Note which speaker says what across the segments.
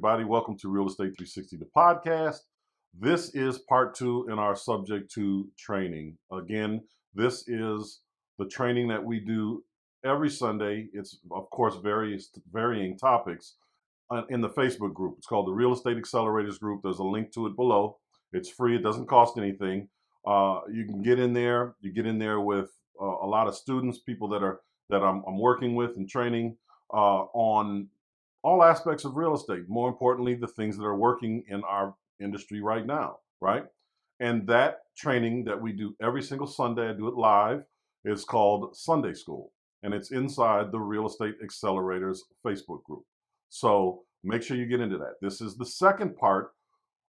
Speaker 1: everybody. Welcome to Real Estate 360, the podcast. This is part 2 in our subject to training. Again, this is the training that we do every Sunday. It's, of course, varying topics in the Facebook group. It's called the Real Estate Accelerators group. There's a link to it below. It's free. It doesn't cost anything. You can get in there. You get in there with a lot of students, people that I'm working with and training on all aspects of real estate. More importantly, the things that are working in our industry right now, right? And that training that we do every single Sunday, I do it live, is called Sunday School. And it's inside the Real Estate Accelerators Facebook group. So make sure you get into that. This is the second part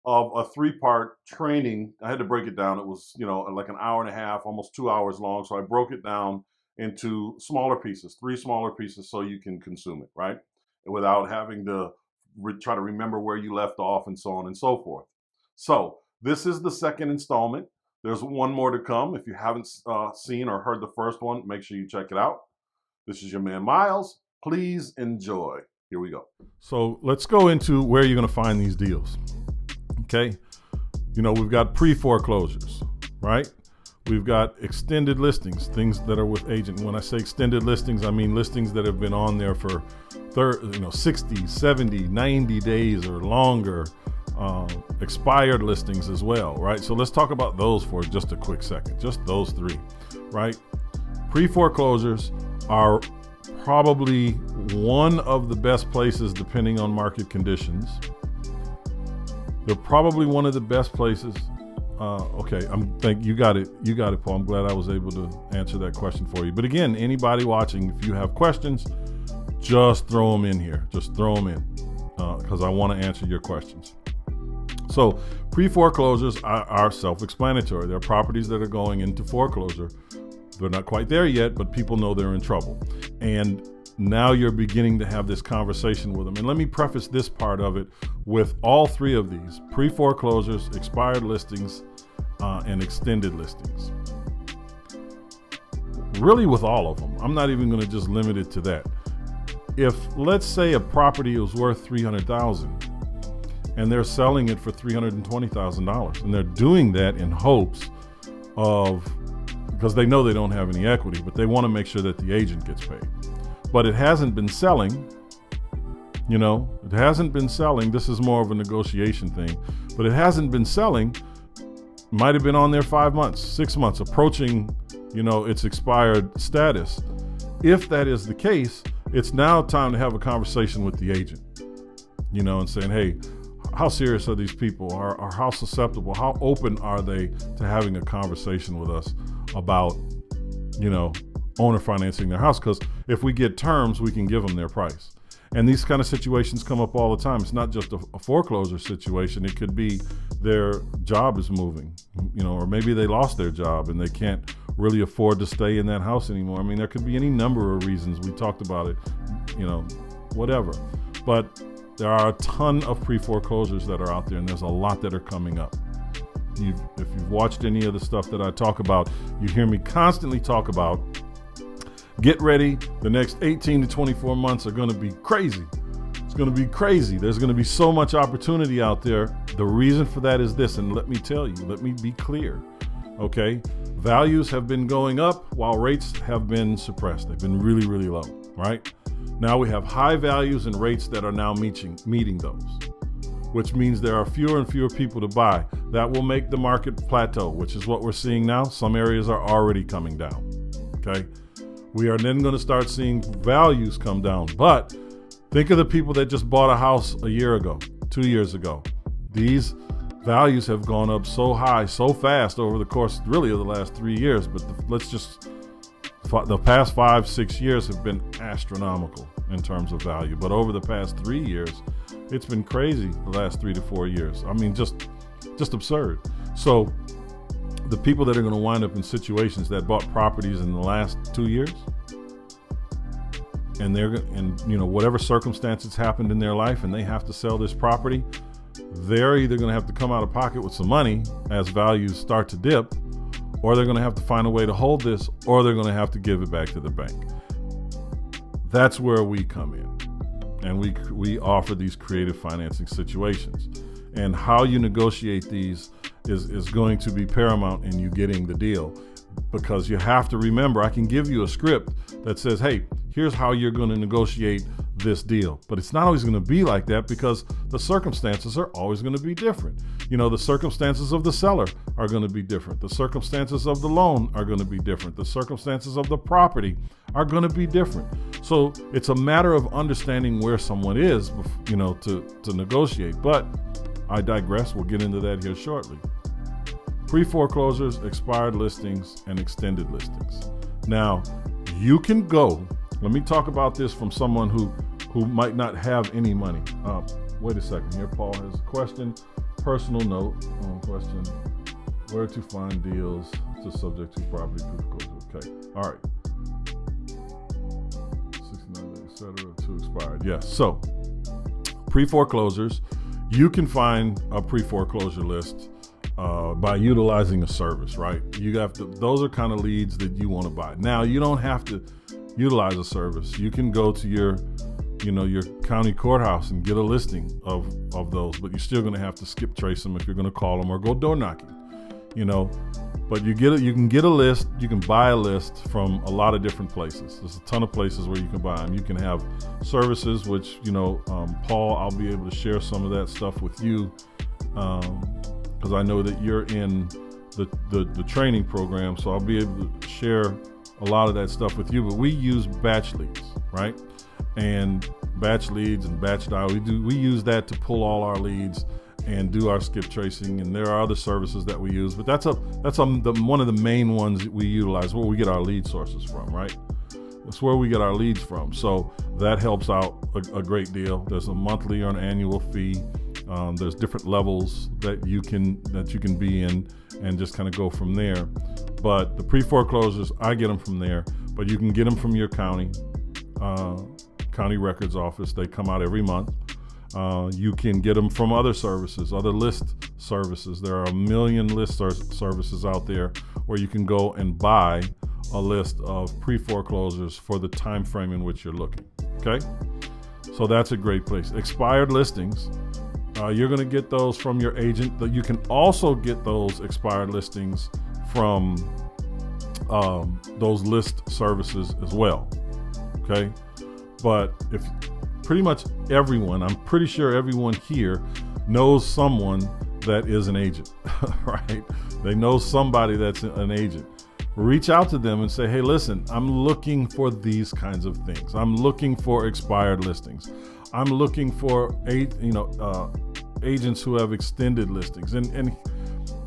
Speaker 1: of a 3-part training. I had to break it down. It was, like an hour and a half, almost 2 hours long. So I broke it down into smaller pieces, 3 smaller pieces, so you can consume it, right? Without having to try to remember where you left off and so on and so forth. So this is the second installment. There's one more to come. If you haven't seen or heard the first one, make sure you check it out. This is your man, Myles. Please enjoy. Here we go. So let's go into where you're going to find these deals. Okay. We've got pre-foreclosures, right? We've got extended listings, things that are with agent. When I say extended listings, I mean listings that have been on there for 60, 70, 90 days or longer, expired listings as well, right? So let's talk about those for just a quick second, just those 3, right? Pre-foreclosures are probably one of the best places depending on market conditions. They're probably one of the best places. Okay, you got it, Paul. I'm glad I was able to answer that question for you. But again, anybody watching, if you have questions, just throw them in here. Just throw them in because I want to answer your questions. So pre-foreclosures are self-explanatory. There are properties that are going into foreclosure. They're not quite there yet, but people know they're in trouble. And now you're beginning to have this conversation with them. And let me preface this part of it with all 3 of these: pre-foreclosures, expired listings, and extended listings. Really with all of them. I'm not even going to just limit it to that. If, let's say, a property is worth $300,000 and they're selling it for $320,000, and they're doing that in hopes of, because they know they don't have any equity, but they want to make sure that the agent gets paid. But it hasn't been selling, it hasn't been selling. This is more of a negotiation thing, but it hasn't been selling. Might have been on there 5 months, 6 months, approaching, its expired status. If that is the case, it's now time to have a conversation with the agent, and saying, hey, how serious are these people? Or how susceptible, how open are they to having a conversation with us about, owner financing their house? Because if we get terms, we can give them their price. And these kind of situations come up all the time. It's not just a foreclosure situation. It could be their job is moving, or maybe they lost their job and they can't really afford to stay in that house anymore. I mean, there could be any number of reasons. We talked about it, whatever. But there are a ton of pre-foreclosures that are out there, and there's a lot that are coming up. If you've watched any of the stuff that I talk about, you hear me constantly talk about, get ready. The next 18 to 24 months are going to be crazy. It's going to be crazy. There's going to be so much opportunity out there. The reason for that is this, and let me be clear. Okay. Values have been going up while rates have been suppressed. They've been really, really low, right? Now we have high values and rates that are now meeting those, which means there are fewer and fewer people to buy. That will make the market plateau, which is what we're seeing now. Some areas are already coming down. Okay. We are then going to start seeing values come down. But think of the people that just bought a house a year ago, 2 years ago. These values have gone up so high, so fast over the course really of the last 3 years. But the past 5-6 years have been astronomical in terms of value. But over the past 3 years, it's been crazy the last 3 to 4 years. I mean, just absurd. So the people that are going to wind up in situations that bought properties in the last 2 years, and whatever circumstances happened in their life, and they have to sell this property, they're either going to have to come out of pocket with some money as values start to dip, or they're going to have to find a way to hold this, or they're going to have to give it back to the bank. That's where we come in. and we offer these creative financing situations. And how you negotiate these is going to be paramount in you getting the deal, because you have to remember, I can give you a script that says, hey, here's how you're going to negotiate this deal. But it's not always going to be like that, because the circumstances are always going to be different. The circumstances of the seller are going to be different. The circumstances of the loan are going to be different. The circumstances of the property are going to be different. So it's a matter of understanding where someone is, to negotiate. But I digress. We'll get into that here shortly. Pre-foreclosures, expired listings, and extended listings. Now, you can go. Let me talk about this from someone who might not have any money. Wait a second here. Paul has a question. Personal note question. Where to find deals to subject to property pre-foreclosure. Okay. All right. 69, et cetera, to expired. Yes. So, pre-foreclosures, you can find a pre-foreclosure list by utilizing a service, right? Those are kind of leads that you want to buy. Now, you don't have to utilize a service. You can go to your county courthouse and get a listing of those, but you're still going to have to skip trace them if you're going to call them or go door knocking, But you can get a list. You can buy a list from a lot of different places. There's a ton of places where you can buy them. You can have services, which Paul, I'll be able to share some of that stuff with you. Because I know that you're in the training program, so I'll be able to share a lot of that stuff with you. But we use batch leads, right? And batch leads and batch dial. We use that to pull all our leads and do our skip tracing. And there are other services that we use, but that's one of the main ones we utilize, where we get our lead sources from, right? That's where we get our leads from. So that helps out a great deal. There's a monthly or an annual fee. There's different levels that you can be in, and just kind of go from there. But the pre-foreclosures, I get them from there, but you can get them from your county records office. They come out every month. You can get them from other services, other list services. There are a million list services out there where you can go and buy a list of pre-foreclosures for the time frame in which you're looking. Okay, so that's a great place. Expired listings. You're going to get those from your agent. You can also get those expired listings from those list services as well. Okay, but if pretty much everyone, I'm pretty sure everyone here knows someone that is an agent, right? They know somebody that's an agent. Reach out to them and say, hey, listen, I'm looking for these kinds of things. I'm looking for expired listings. I'm looking for agents who have extended listings. And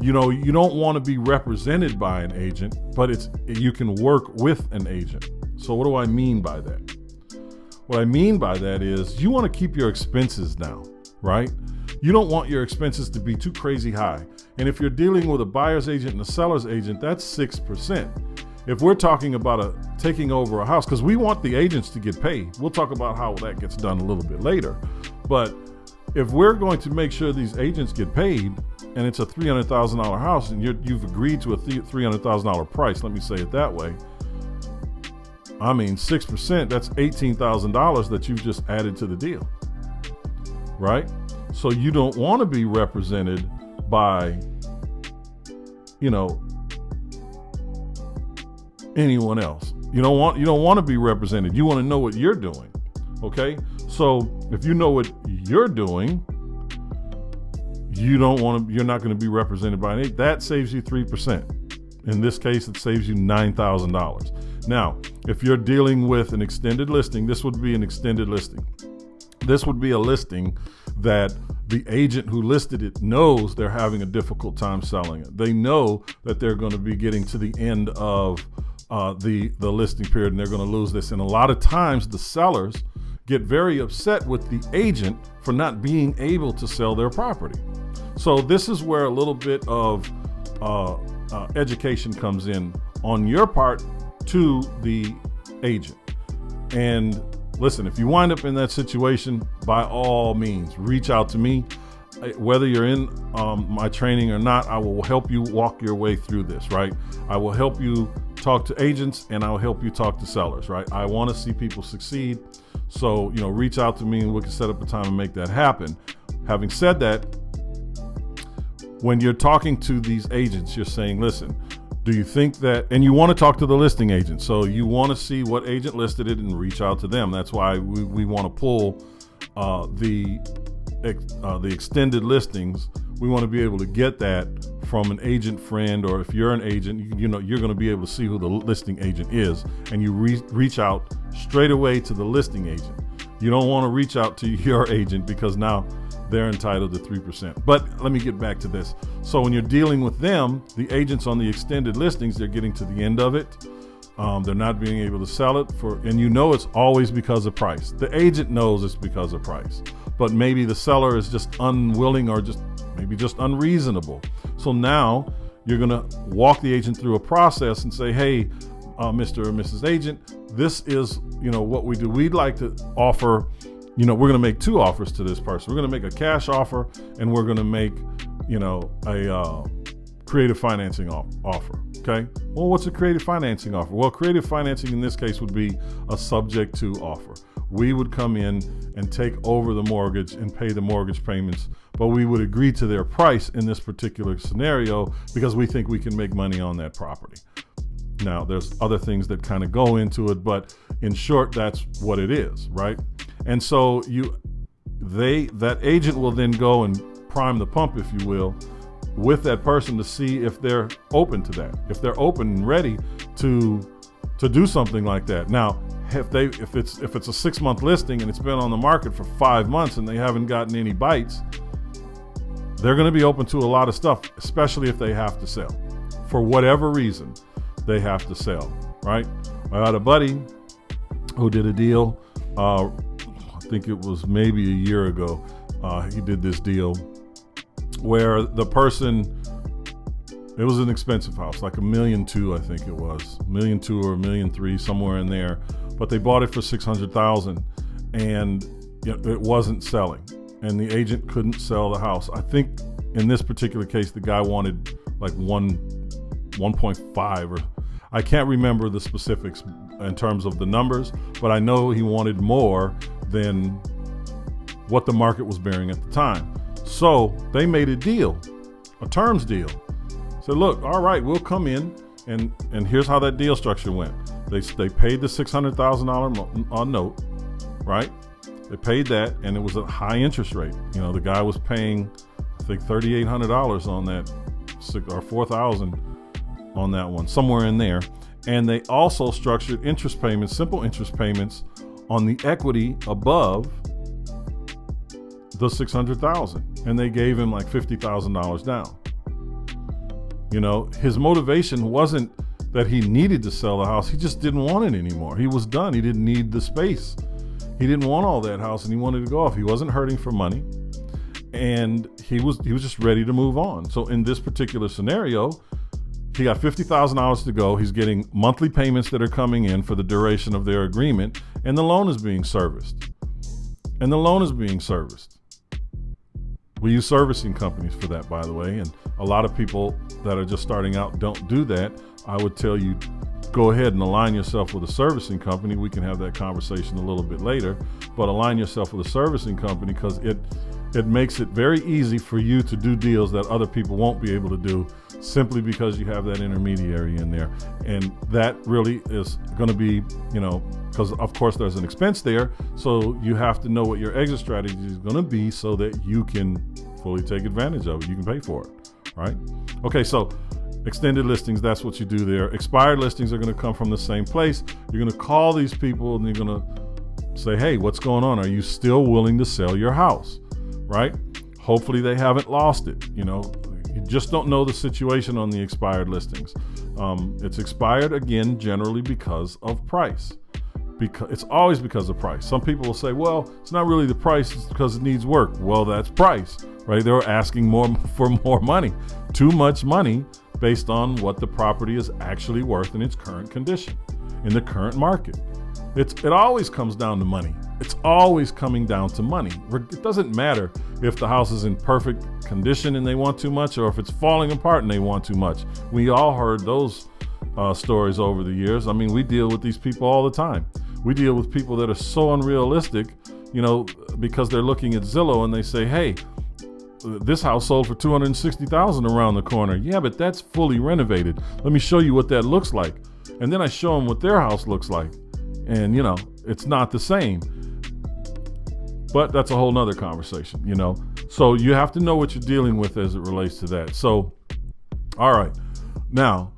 Speaker 1: you don't want to be represented by an agent, but you can work with an agent. So what do I mean by that? What I mean by that is you want to keep your expenses down, right? You don't want your expenses to be too crazy high. And if you're dealing with a buyer's agent and a seller's agent, that's 6%. If we're talking about taking over a house, because we want the agents to get paid. We'll talk about how that gets done a little bit later. But if we're going to make sure these agents get paid, and it's a $300,000 house, and you've agreed to a $300,000 price, let me say it that way. I mean, 6%, that's $18,000 that you've just added to the deal, right? So you don't want to be represented by, anyone else. You don't want to be represented. You want to know what you're doing. Okay? So if you know what you're doing, you're not going to be represented by an agent. That saves you 3%. In this case, it saves you $9,000. Now, if you're dealing with an extended listing, this would be an extended listing. This would be a listing that the agent who listed it knows they're having a difficult time selling it. They know that they're going to be getting to the end of the listing period and they're going to lose this. And a lot of times the sellers get very upset with the agent for not being able to sell their property. So this is where a little bit of education comes in on your part to the agent. And listen, if you wind up in that situation, by all means, reach out to me. Whether you're in my training or not, I will help you walk your way through this, right? I will help you talk to agents and I'll help you talk to sellers, right? I want to see people succeed. So, reach out to me and we can set up a time and make that happen. Having said that, when you're talking to these agents, you're saying, listen, do you think that, and you want to talk to the listing agent. So you want to see what agent listed it and reach out to them. That's why we want to pull the extended listings. We want to be able to get that from an agent friend, or if you're an agent, you're going to be able to see who the listing agent is, and you reach out straight away to the listing agent. You don't want to reach out to your agent because now they're entitled to 3%. But let me get back to this. So when you're dealing with them, the agents on the extended listings, they're getting to the end of it. They're not being able to sell it and it's always because of price. The agent knows it's because of price, but maybe the seller is just unwilling or just unreasonable. So now you're going to walk the agent through a process and say, hey, Mr. or Mrs. Agent, this is, what we do. We'd like to offer, we're going to make 2 offers to this person. We're going to make a cash offer, and we're going to make, a creative financing offer. Okay. Well, what's a creative financing offer? Well, creative financing in this case would be a subject to offer. We would come in and take over the mortgage and pay the mortgage payments, but we would agree to their price in this particular scenario because we think we can make money on that property. Now, there's other things that kind of go into it, but in short, that's what it is, right? And so that agent will then go and prime the pump, if you will, with that person to see if they're open to that, if they're open and ready to do something like that. Now, if it's a 6-month listing and it's been on the market for 5 months and they haven't gotten any bites, they're going to be open to a lot of stuff, especially if they have to sell. For whatever reason, they have to sell, right? I had a buddy who did a deal, I think it was maybe a year ago. He did this deal where the person, it was an expensive house, like $1.2 million, I think it was, $1.2 million or $1.3 million, somewhere in there. But they bought it for $600,000, and it wasn't selling, and the agent couldn't sell the house. I think in this particular case, the guy wanted like 1.5, or I can't remember the specifics in terms of the numbers, but I know he wanted more than what the market was bearing at the time. So they made a deal, a terms deal. Said, look, all right, we'll come in, and here's how that deal structure went. They paid the $600,000 note, right? They paid that, and it was a high interest rate. The guy was paying, I think, $3,800 on that, or $4,000 on that one, somewhere in there. And they also structured interest payments, simple interest payments, on the equity above the $600,000, and they gave him like $50,000 down. His motivation wasn't that he needed to sell the house. He just didn't want it anymore. He was done. He didn't need the space. He didn't want all that house, and he wanted to go off. He wasn't hurting for money, and he was just ready to move on. So in this particular scenario, he got $50,000 to go. He's getting monthly payments that are coming in for the duration of their agreement, and the loan is being serviced. We use servicing companies for that, by the way, and a lot of people that are just starting out don't do that. I would tell you, go ahead and align yourself with a servicing company. We can have that conversation a little bit later, but align yourself with a servicing company because it makes it very easy for you to do deals that other people won't be able to do, simply because you have that intermediary in there. And that really is going to be, because of course there's an expense there. So you have to know what your exit strategy is going to be so that you can fully take advantage of it. You can pay for it, right? Okay, so extended listings, that's what you do there. Expired listings are going to come from the same place. You're going to call these people and you're going to say, hey, what's going on? Are you still willing to sell your house, right? Hopefully they haven't lost it. You just don't know the situation on the expired listings. It's expired, again, generally because of price. It's always because of price. Some people will say, well, it's not really the price, it's because it needs work. Well, that's price, right? They're asking for more money, too much money based on what the property is actually worth in its current condition, in the current market. It always comes down to money. It's always coming down to money. It doesn't matter if the house is in perfect condition and they want too much, or if it's falling apart and they want too much. We all heard those stories over the years. I mean, we deal with these people all the time.
Speaker 2: We deal with people that are so unrealistic, because they're looking at Zillow and they say, hey, this house sold for $260,000 around the corner. Yeah, but that's fully renovated. Let me show you what that looks like. And then I show them what their house looks like. And, it's not the same. But that's a whole nother conversation, So you have to know what you're dealing with as it relates to that. So, all right. Now,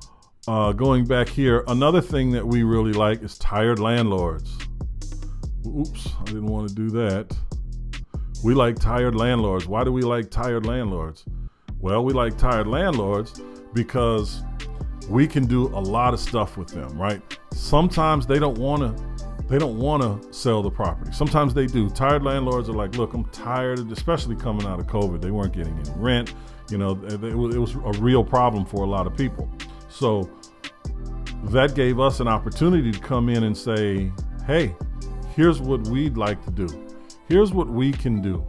Speaker 2: going back here, another thing that we really like is tired landlords. Oops, I didn't want to do that. We like tired landlords. Why do we like tired landlords? Well, we like tired landlords because we can do a lot of stuff with them, right? Sometimes they don't want to sell the property. Sometimes they do. Tired landlords are like, look, I'm tired of, especially coming out of COVID. They weren't getting any rent. It was a real problem for a lot of people. So that gave us an opportunity to come in and say, hey, here's what we'd like to do. Here's what we can do.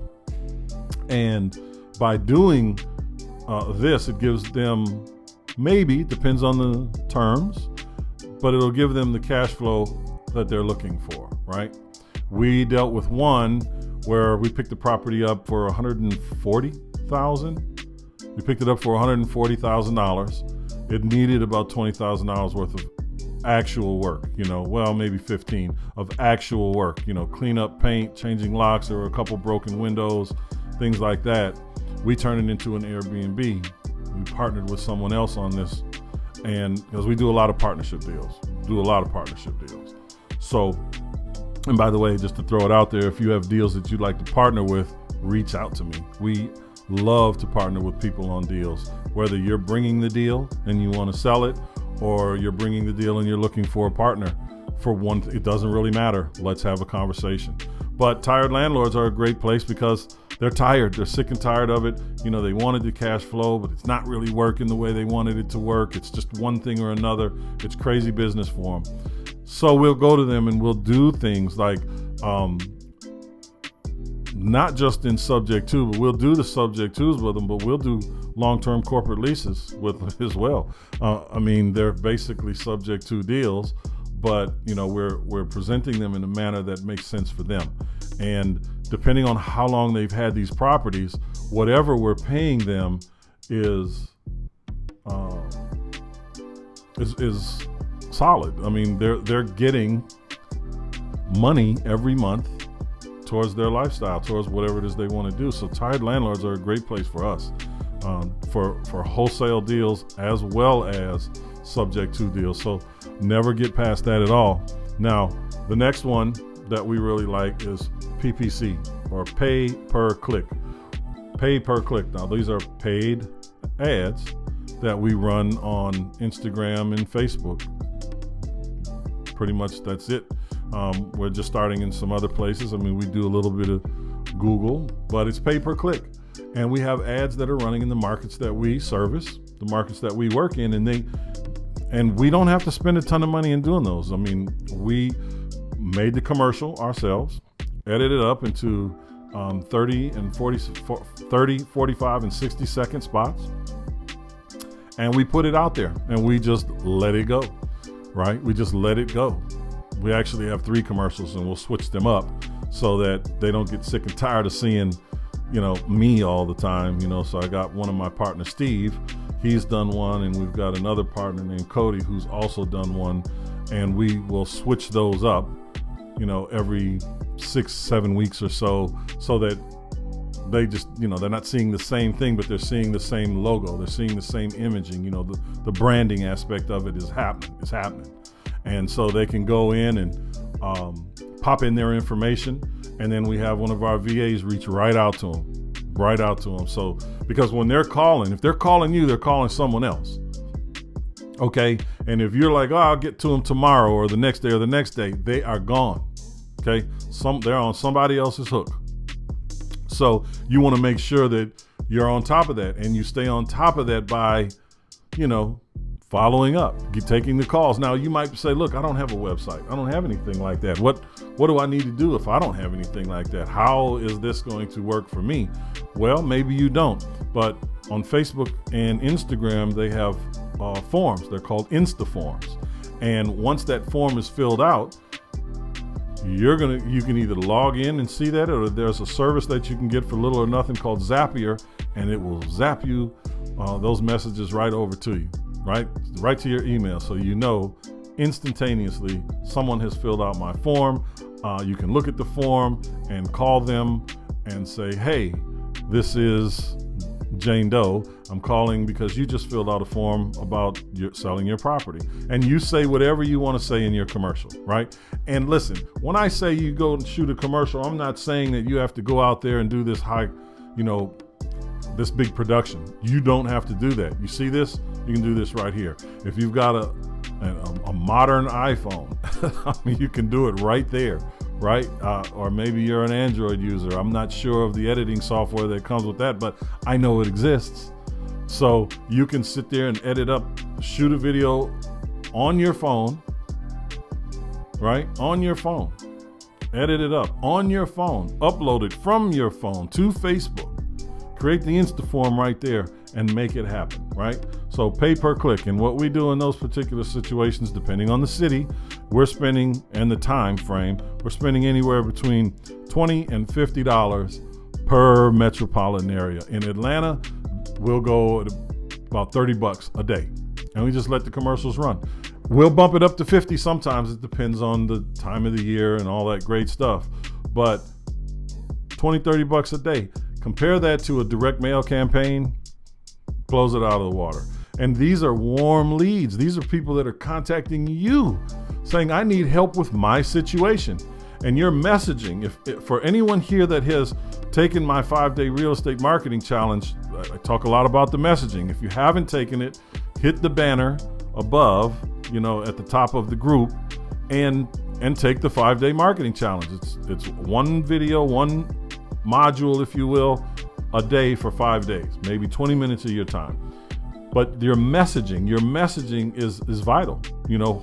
Speaker 2: And by doing this, it gives them, maybe, depends on the terms, but it'll give them the cash flow that they're looking for, right? We dealt with one where we picked the property up for $140,000. We picked it up for $140,000. It needed about $20,000 worth of actual work, maybe 15 of actual work, clean up paint, changing locks. There were a couple broken windows, things like that. We turned it into an Airbnb. We partnered with someone else on this, and because we do a lot of partnership deals. So, and by the way, just to throw it out there, if you have deals that you'd like to partner with, reach out to me. We love to partner with people on deals, whether you're bringing the deal and you want to sell it, or you're bringing the deal and you're looking for a partner for one. It doesn't really matter. Let's have a conversation. But tired landlords are a great place because they're tired. They're sick and tired of it. They wanted the cash flow, but it's not really working the way they wanted it to work. It's just one thing or another. It's crazy business for them. So we'll go to them and we'll do things like, not just in subject to, but we'll do the subject twos with them, but we'll do long-term corporate leases with them as well. They're basically subject to deals, but we're presenting them in a manner that makes sense for them. And depending on how long they've had these properties, whatever we're paying them is solid. They're getting money every month towards their lifestyle, towards whatever it is they want to do. So tired landlords are a great place for us, for wholesale deals as well as subject to deals. So never get past that at all. Now, the next one that we really like is PPC, or pay per click. Pay per click. Now, these are paid ads that we run on Instagram and Facebook. Pretty much that's it. We're just starting in some other places. We do a little bit of Google, but it's pay per click. And we have ads that are running in the markets that we service, the markets that we work in, and we don't have to spend a ton of money in doing those. We made the commercial ourselves, edited it up into 30, 45, and 60 second spots. And we put it out there and we just let it go, right? We just let it go. We actually have 3 commercials and we'll switch them up so that they don't get sick and tired of seeing, me all the time, So I got one of my partners, Steve, he's done one, and we've got another partner named Cody who's also done one, and we will switch those up, every 6-7 weeks or so that they just, they're not seeing the same thing, but they're seeing the same logo. They're seeing the same imaging, the branding aspect of it is happening. And so they can go in and pop in their information, and then we have one of our VAs reach right out to them. So, because when they're calling, if they're calling you, they're calling someone else. Okay. And if you're like, oh, I'll get to them tomorrow or the next day, they are gone. Okay. They're on somebody else's hook. So you want to make sure that you're on top of that, and you stay on top of that by, following up, taking the calls. Now you might say, look, I don't have a website. I don't have anything like that. What do I need to do if I don't have anything like that? How is this going to work for me? Well, maybe you don't, but on Facebook and Instagram, they have forms. They're called Insta forms. And once that form is filled out, You can either log in and see that, or there's a service that you can get for little or nothing called Zapier, and it will zap you those messages right over to you, right to your email, so you know instantaneously someone has filled out my form. You can look at the form and call them and say, hey, this is Jane Doe. I'm calling because you just filled out a form about selling your property. And you say whatever you want to say in your commercial, right? And listen, when I say you go and shoot a commercial, I'm not saying that you have to go out there and do this this big production. You don't have to do that. You see this? You can do this right here. If you've got a modern iPhone, I mean, you can do it right there, right? Or maybe you're an Android user. I'm not sure of the editing software that comes with that, but I know it exists. So you can sit there and edit up, shoot a video on your phone, right? On your phone. Edit it up on your phone. Upload it from your phone to Facebook. Create the Insta form right there and make it happen, right? So pay per click. And what we do in those particular situations, depending on the city, we're spending, and the time frame, we're spending anywhere between $20 and $50 per metropolitan area. In Atlanta, we'll go at about $30 a day, and we just let the commercials run. We'll bump it up to 50 sometimes. It depends on the time of the year and all that great stuff. But $20-30 a day. Compare that to a direct mail campaign, blows it out of the water. And these are warm leads. These are people that are contacting you saying, I need help with my situation. And your messaging, if for anyone here that has taken my 5-day real estate marketing challenge, I talk a lot about the messaging. If you haven't taken it, hit the banner above, at the top of the group, and take the 5-day marketing challenge. It's one video, one module, if you will, a day for 5 days, maybe 20 minutes of your time. But your messaging is vital.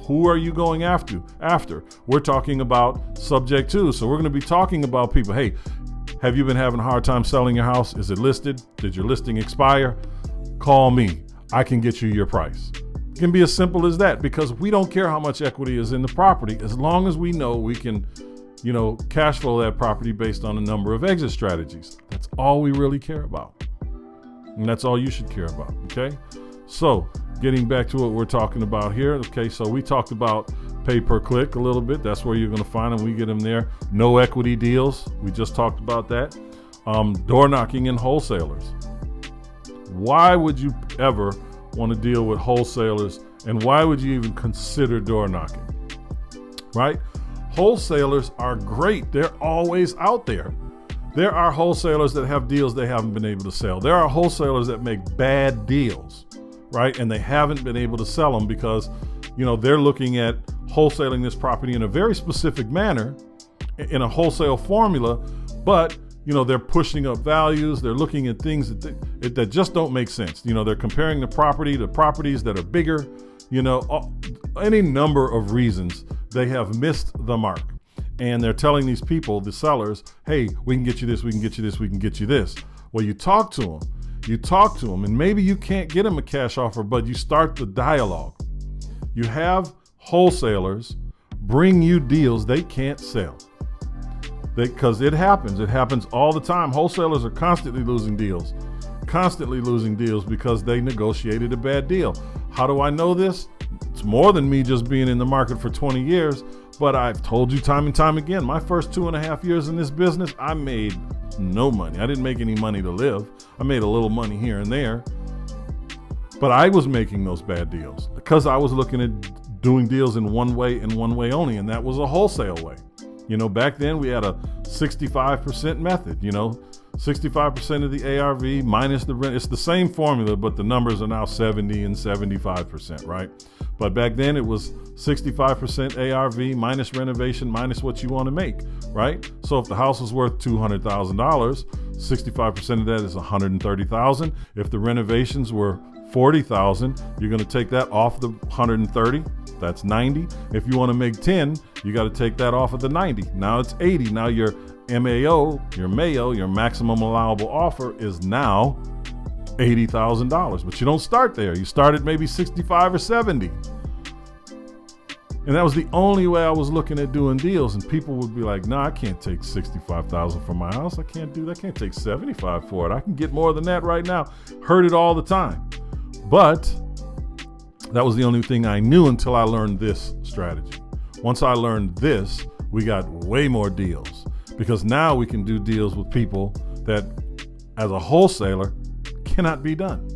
Speaker 2: Who are you going after? We're talking about subject to. So we're going to be talking about people. Hey, have you been having a hard time selling your house? Is it listed? Did your listing expire? Call me. I can get you your price. It can be as simple as that, because we don't care how much equity is in the property, as long as we know we can cash flow that property based on a number of exit strategies. That's all we really care about. And that's all you should care about, okay? So, getting back to what we're talking about here, okay, so we talked about pay per click a little bit. That's where you're going to find them. We get them there. No equity deals. We just talked about that. Door knocking and wholesalers. Why would you ever want to deal with wholesalers, and why would you even consider door knocking, right? Wholesalers are great. They're always out there. There are wholesalers that have deals they haven't been able to sell. There are wholesalers that make bad deals, right? And they haven't been able to sell them because, they're looking at wholesaling this property in a very specific manner, in a wholesale formula, but, they're pushing up values. They're looking at things that just don't make sense. They're comparing the property to properties that are bigger, any number of reasons. They have missed the mark, and they're telling these people, the sellers, hey, we can get you this, we can get you this, we can get you this. Well, you talk to them, and maybe you can't get them a cash offer, but you start the dialogue. You have wholesalers bring you deals they can't sell. Because it happens all the time. Wholesalers are constantly losing deals because they negotiated a bad deal. How do I know this? It's more than me just being in the market for 20 years, but I've told you time and time again, my first 2.5 years in this business, I made no money. I didn't make any money to live. I made a little money here and there, but I was making those bad deals because I was looking at doing deals in one way and one way only, and that was a wholesale way. Back then we had a 65% method, 65% of the ARV minus the rent. It's the same formula, but the numbers are now 70 and 75%, right? But back then it was 65% ARV minus renovation minus what you want to make, right? So if the house was worth $200,000, 65% of that is $130,000. If the renovations were $40,000, you're going to take that off the $130,000. That's $90,000. If you want to make $10,000, you got to take that off of the $90,000. Now it's $80,000. Now your MAO, your maximum allowable offer, is now $80,000. But you don't start there. You start at maybe 65 or 70. And that was the only way I was looking at doing deals. And people would be like, "No, I can't take $65,000 for my house. I can't do that. I can't take $75,000 for it. I can get more than that right now." Heard it all the time. But that was the only thing I knew until I learned this strategy. Once I learned this, we got way more deals, because now we can do deals with people that, as a wholesaler, cannot be done.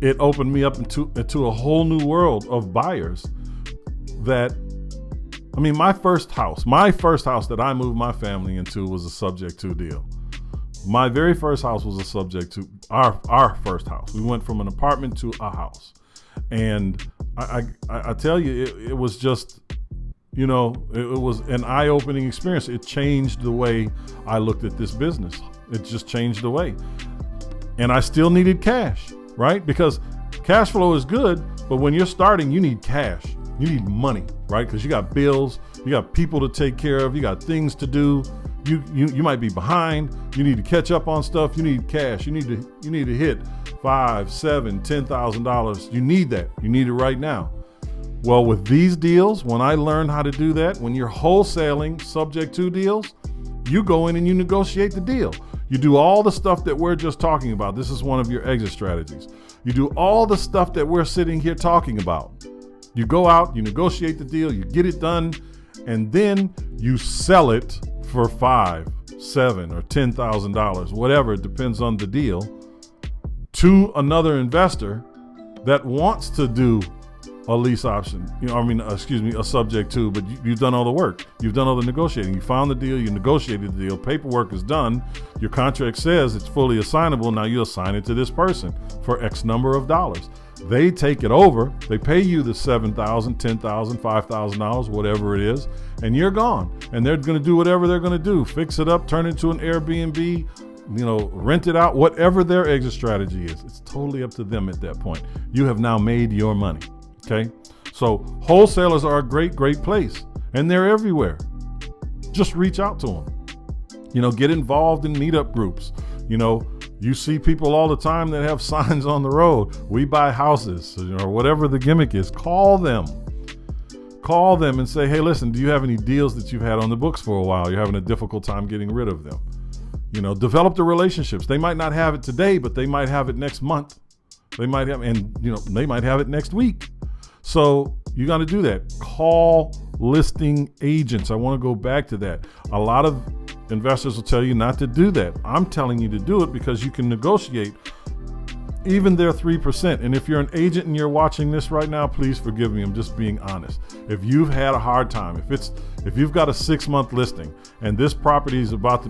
Speaker 2: It opened me up into a whole new world of buyers that, I mean, my first house that I moved my family into was a subject to deal. My very first house was a subject to our first house. We went from an apartment to a house. And I tell you, it was just, it was an eye-opening experience. It changed the way I looked at this business. It just changed the way. And I still needed cash, right? Because cash flow is good, but when you're starting, you need cash. You need money, right? Because you got bills, you got people to take care of, you got things to do. You might be behind. You need to catch up on stuff. You need cash. You need to hit $5,000, $7,000, $10,000. You need that. You need it right now. Well, with these deals, when I learned how to do that, when you're wholesaling subject to deals, you go in and you negotiate the deal. You do all the stuff that we're just talking about. This is one of your exit strategies. You do all the stuff that we're sitting here talking about. You go out, you negotiate the deal, you get it done, and then you sell it for $5,000, $7,000, or $10,000, whatever, it depends on the deal, to another investor that wants to do a lease option, a subject to, but you've done all the work. You've done all the negotiating. You found the deal, you negotiated the deal, paperwork is done, your contract says it's fully assignable, now you assign it to this person for X number of dollars. They take it over, they pay you the $7,000, $10,000, $5,000, whatever it is, and you're gone. And they're gonna do whatever they're gonna do, fix it up, turn it into an Airbnb, rent it out, whatever their exit strategy is. It's totally up to them at that point. You have now made your money. Okay, so wholesalers are a great place, and they're everywhere. Just reach out to them. Get involved in meetup groups. You see people all the time that have signs on the road. We buy houses, or whatever the gimmick is. Call them and say, "Hey, listen, do you have any deals that you've had on the books for a while? You're having a difficult time getting rid of them." Develop the relationships. They might not have it today, but they might have it next month. They might have it next week. So you got to do that. Call listing agents. I want to go back to that. A lot of investors will tell you not to do that. I'm telling you to do it because you can negotiate even their 3%. And if you're an agent and you're watching this right now, please forgive me. I'm just being honest. If you've had a hard time, if you've got a 6-month listing and this property is about to,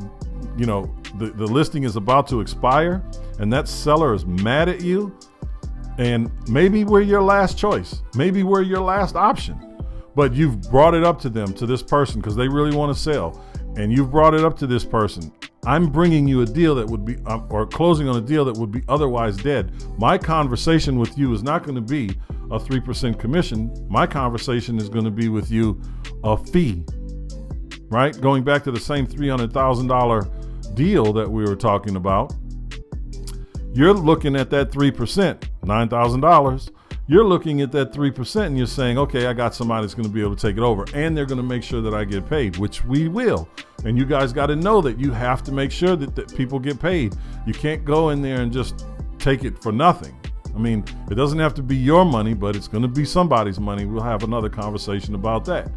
Speaker 2: the listing is about to expire, and that seller is mad at you, and maybe we're your last choice. Maybe we're your last option, but you've brought it up to them, to this person, because they really want to sell, and you've brought it up to this person. I'm bringing you a deal that would be, or closing on a deal that would be otherwise dead. My conversation with you is not going to be a 3% commission. My conversation is going to be with you a fee, right? Going back to the same $300,000 deal that we were talking about. You're looking at that 3%, $9,000. You're looking at that 3% and you're saying, okay, I got somebody that's going to be able to take it over, and they're going to make sure that I get paid, which we will. And you guys got to know that you have to make sure that people get paid. You can't go in there and just take it for nothing. I mean, it doesn't have to be your money, but it's going to be somebody's money. We'll have another conversation about that.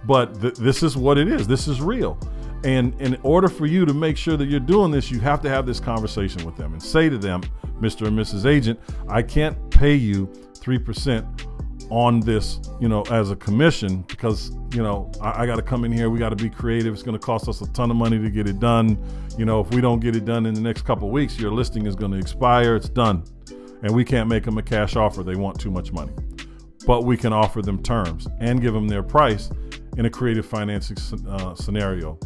Speaker 2: But this is what it is. This is real. And in order for you to make sure that you're doing this, you have to have this conversation with them and say to them, Mr. and Mrs. Agent, I can't pay you 3% on this, as a commission, because, I got to come in here. We got to be creative. It's going to cost us a ton of money to get it done. If we don't get it done in the next couple of weeks, your listing is going to expire. It's done. And we can't make them a cash offer. They want too much money. But we can offer them terms and give them their price in a creative financing scenario.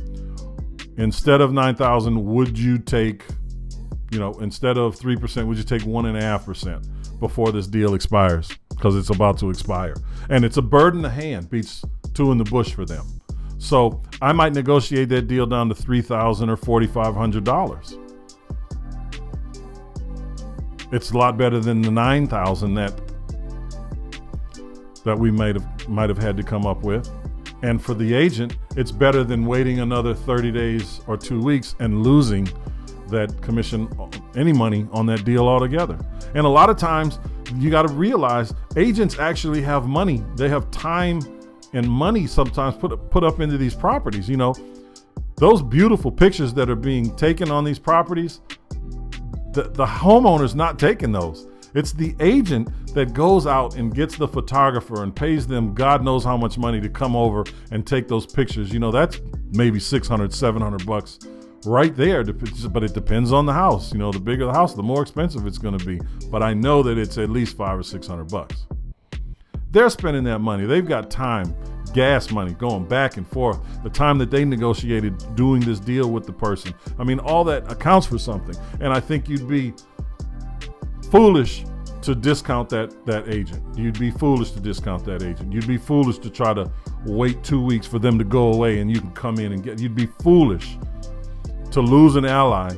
Speaker 2: Instead of 9,000, would you take, instead of 3%, would you take 1.5% before this deal expires? Because it's about to expire. And it's a bird in the hand beats 2 in the bush for them. So I might negotiate that deal down to $3,000 or $4,500. It's a lot better than the 9,000 that that we might have had to come up with. And for the agent, it's better than waiting another 30 days or 2 weeks and losing that commission, any money on that deal altogether. And a lot of times you got to realize agents actually have money. They have time and money sometimes put up into these properties. You know, those beautiful pictures that are being taken on these properties, the homeowner's not taking those. It's the agent that goes out and gets the photographer and pays them God knows how much money to come over and take those pictures. You know, that's maybe $600, $700 right there, but it depends on the house. You know, the bigger the house, the more expensive it's going to be. But I know that it's at least $500 or $600. They're spending that money. They've got time, gas money, going back and forth. The time that they negotiated doing this deal with the person. I mean, all that accounts for something. And I think you'd be foolish to discount that agent. You'd be foolish to discount that agent. You'd be foolish to try to wait 2 weeks for them to go away and you can come in and you'd be foolish to lose an ally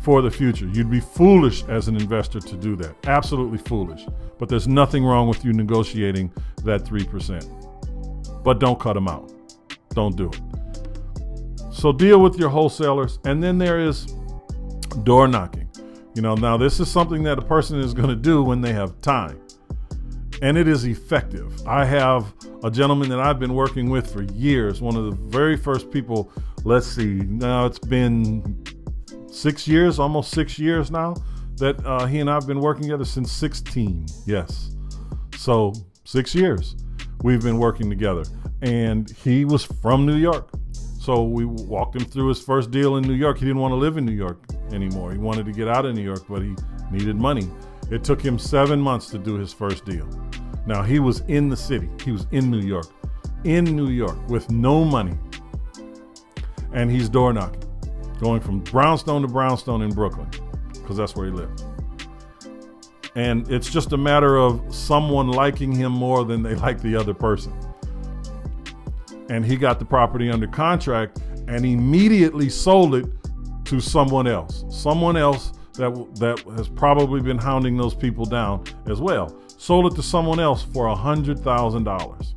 Speaker 2: for the future. You'd be foolish as an investor to do that. Absolutely foolish. But there's nothing wrong with you negotiating that 3%. But don't cut them out. Don't do it. So deal with your wholesalers. And then there is door knocking. You know, now this is something that a person is going to do when they have time. And it is effective. I have a gentleman that I've been working with for years. One of the very first people, let's see, now it's been 6 years, almost 6 years now, that he and I have been working together since 16. Yes. So 6 years we've been working together. And he was from New York. So we walked him through his first deal in New York. He didn't want to live in New York anymore. He wanted to get out of New York, but he needed money. It took him 7 months to do his first deal. Now, he was in the city. He was in New York with no money. And he's door knocking, going from brownstone to brownstone in Brooklyn, because that's where he lived. And it's just a matter of someone liking him more than they like the other person. And he got the property under contract and immediately sold it to someone else that has probably been hounding those people down as well. Sold it to someone else for $100,000.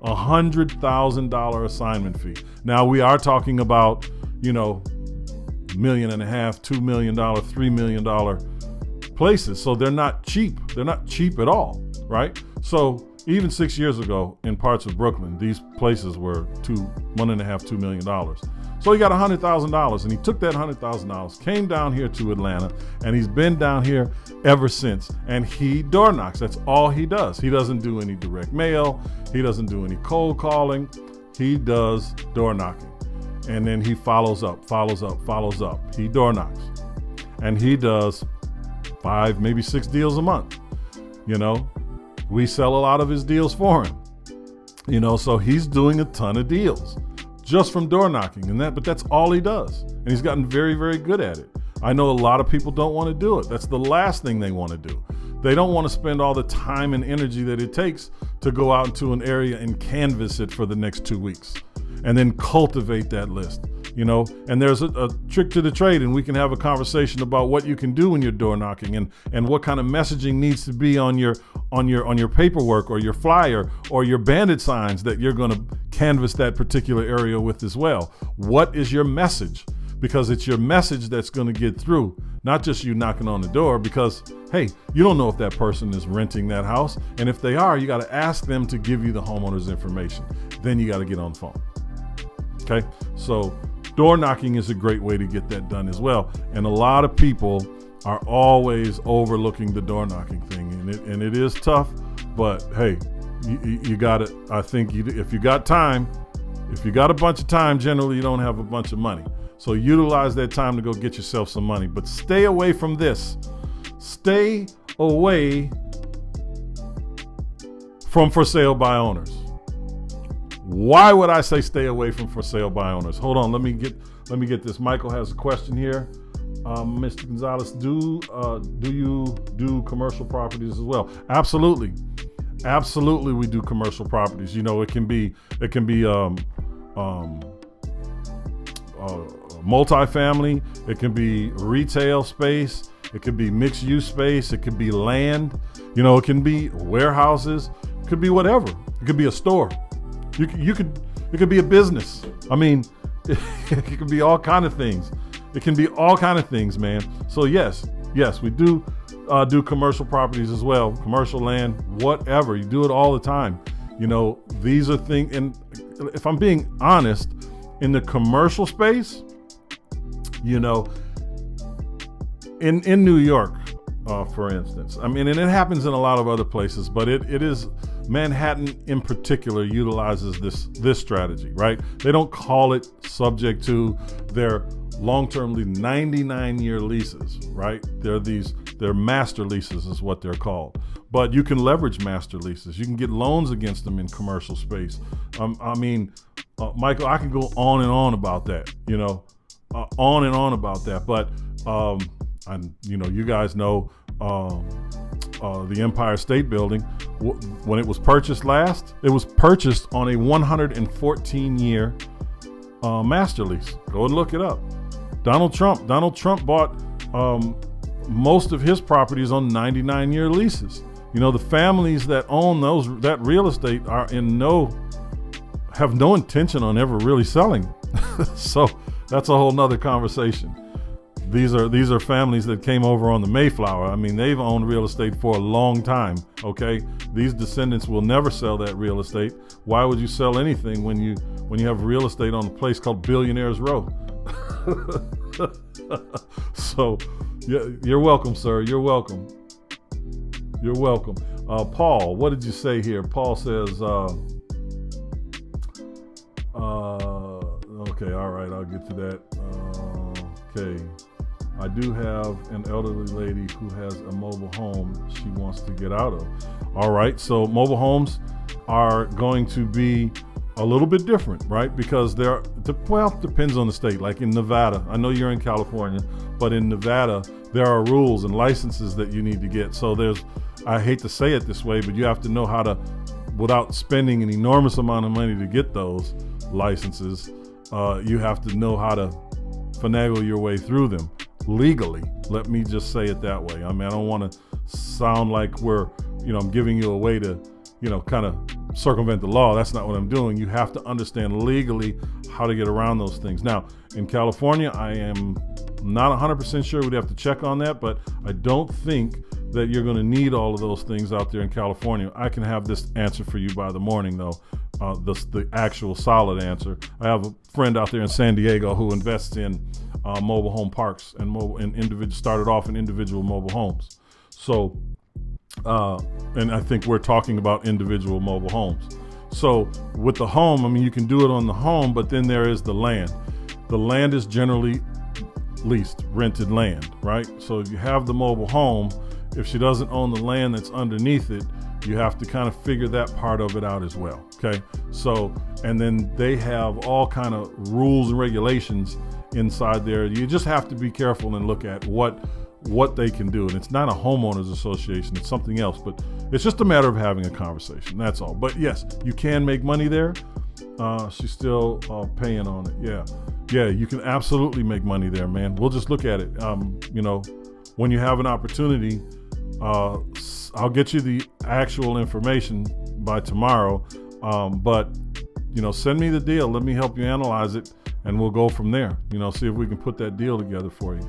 Speaker 2: $100,000 assignment fee. Now we are talking about, you know, $1.5 million, $2 million, $3 million places. So they're not cheap. They're not cheap at all, right? So even 6 years ago in parts of Brooklyn, these places were $1.5, $2 million. So he got $100,000 and he took that $100,000, came down here to Atlanta, and he's been down here ever since. And he door knocks. That's all he does. He doesn't do any direct mail. He doesn't do any cold calling. He does door knocking. And then he follows up. He door knocks. And he does 5, maybe 6 deals a month. You know, we sell a lot of his deals for him. You know, so he's doing a ton of deals just from door knocking but that's all he does. And he's gotten very, very good at it. I know a lot of people don't want to do it. That's the last thing they want to do. They don't want to spend all the time and energy that it takes to go out into an area and canvass it for the next 2 weeks and then cultivate that list, you know. And there's a trick to the trade, and we can have a conversation about what you can do when you're door knocking and what kind of messaging needs to be on your paperwork or your flyer or your bandit signs that you're going to canvass that particular area with as well. What is your message? Because it's your message that's going to get through, not just you knocking on the door, because, hey, you don't know if that person is renting that house. And if they are, you got to ask them to give you the homeowner's information. Then you got to get on the phone. Okay. So door knocking is a great way to get that done as well. And a lot of people are always overlooking the door knocking thing. And it is tough, but hey, you got it. I think if you got time, if you got a bunch of time, generally you don't have a bunch of money. So utilize that time to go get yourself some money, but stay away from this. Stay away from for sale by owners. Why would I say stay away from for sale by owners? Hold on, let me get this. Michael has a question here. Mr. Gonzalez, do you do commercial properties as well? Absolutely, we do commercial properties. You know, it can be multifamily, it can be retail space, it could be mixed use space, it could be land, you know, it can be warehouses, could be whatever. It could be a store. It could be a business. I mean, it could be all kind of things. It can be all kind of things, man. So yes, we do commercial properties as well, commercial land, whatever. You do it all the time. You know, these are things, and if I'm being honest, in the commercial space, you know, in New York, for instance, I mean, and it happens in a lot of other places, but it is, Manhattan in particular utilizes this strategy, right? They don't call it subject to their long-term 99-year leases, right? They're master leases is what they're called. But you can leverage master leases. You can get loans against them in commercial space. I mean, Michael, I can go on and on about that, you know, on and on about that. But, you know, you guys know the Empire State Building, when it was purchased last, it was purchased on a 114-year master lease. Go and look it up. Donald Trump bought most of his properties on 99-year leases. You know, the families that own that real estate have no intention on ever really selling. So that's a whole nother conversation. These are families that came over on the Mayflower. I mean, they've owned real estate for a long time. Okay, these descendants will never sell that real estate. Why would you sell anything when you have real estate on a place called Billionaires Row? So, yeah, you're welcome, sir. You're welcome. You're welcome. Paul, what did you say here? Paul says, okay, all right, I'll get to that. Okay. I do have an elderly lady who has a mobile home she wants to get out of. All right, so mobile homes are going to be a little bit different, right? Because depends on the state. Like in Nevada, I know you're in California, but in Nevada, there are rules and licenses that you need to get. So I hate to say it this way, but you have to know how to, without spending an enormous amount of money to get those licenses, you have to know how to finagle your way through them legally. Let me just say it that way. I mean, I don't want to sound like I'm giving you a way to, kind of circumvent the law. That's not what I'm doing. You have to understand legally how to get around those things. Now, in California, I am not 100% sure. We'd have to check on that, but I don't think that you're going to need all of those things out there in California. I can have this answer for you by the morning, though. The actual solid answer. I have a friend out there in San Diego who invests in mobile home parks and started off in individual mobile homes. So, and I think we're talking about individual mobile homes. So with the home, I mean, you can do it on the home, but then there is the land. The land is generally leased, rented land, right? So if you have the mobile home, if she doesn't own the land that's underneath it, you have to kind of figure that part of it out as well. Okay. So, and then they have all kind of rules and regulations inside there. You just have to be careful and look at what they can do. And it's not a homeowners association, it's something else, but it's just a matter of having a conversation. That's all. But yes, you can make money there. She's still paying on it. Yeah, you can absolutely make money there, man. We'll just look at it. When you have an opportunity, I'll get you the actual information by tomorrow. But send me the deal. Let me help you analyze it, and we'll go from there. See if we can put that deal together for you.